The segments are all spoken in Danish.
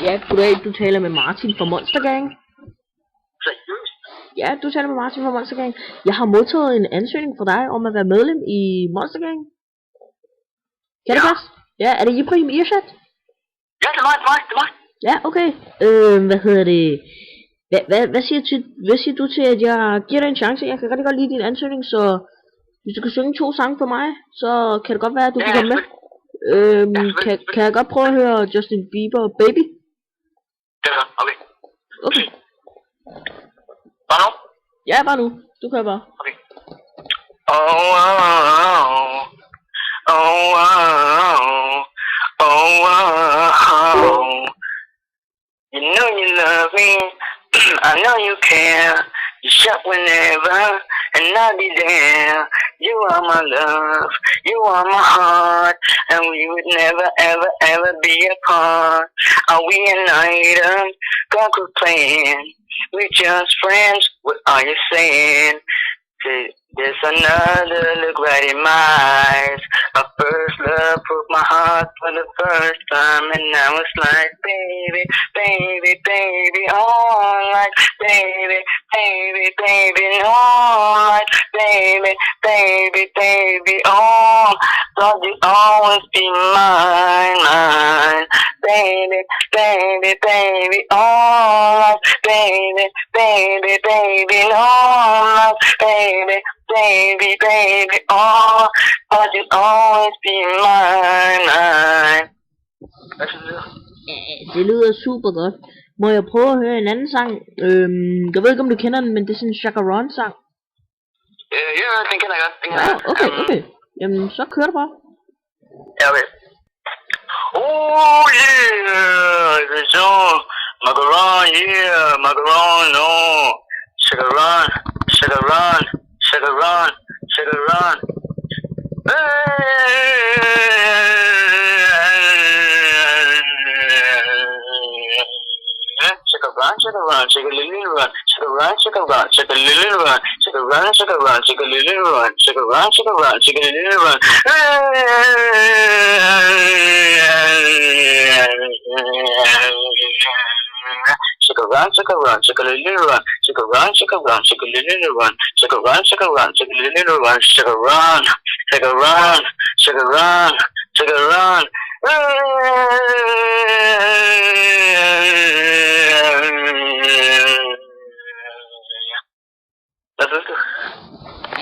Ja, goddag, du taler med Martin fra Monster Gang. Seriøst? Ja, du taler med Martin fra Monster Gang. Jeg har modtaget en ansøgning fra dig om at være medlem i Monster Gang. Kan det passe? Ja, er det Ibrahim Irshad? Ja, det er mig. Ja, okay. Hvad hedder det? Hvad siger du til, at jeg giver dig en chance? Jeg kan rigtig godt lide din ansøgning, så hvis du kan synge 2 sange for mig, så kan det godt være, at du kan komme med. Kan jeg godt prøve at høre Justin Bieber Baby? Det er godt, okay. Okay. Bare nu? Ja, bare nu. Du kan bare. Okay. Oh. You know you love me, I know you care. You shop whenever, and I'll be there. You are my love, you are my heart, and we would never, ever be apart. Are we an item? God could plan. We're just friends, what are you saying? There's another look right in my eyes. My first love broke my heart for the first time, and now it's like, baby, all like, baby, all like, baby, all. Thought you'd always be mine, baby, all like, baby, all like, baby, oh, but you'll always be mine. Hvad synes du? Det lyder super godt. Må jeg prøve at høre en anden sang? Jeg ved ikke, om du kender den, men det er sådan en Chaka Ron sang. Ja, den kender jeg godt. Okay. Jamen, så kører det bare. Ja, okay. Oh yeah, det er så. Macaron, yeah, macaron, no. Chaka Ron. Chaka Ron. Chaka Ron. Chaka Lily Run.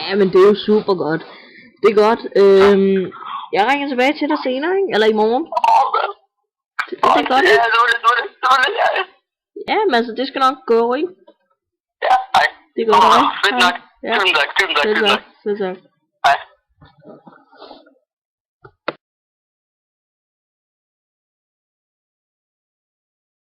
Ja, men det er jo super godt. Det er godt. Jeg ringer tilbage til dig senere, ikke? Eller i morgen. Det er godt, ikke? Ja. Ja, men altså, det skal nok gå, ikke? Ja, hej. Det går godt. Fedt nok. Ja. Tusind tak. Fedt tak. Hej.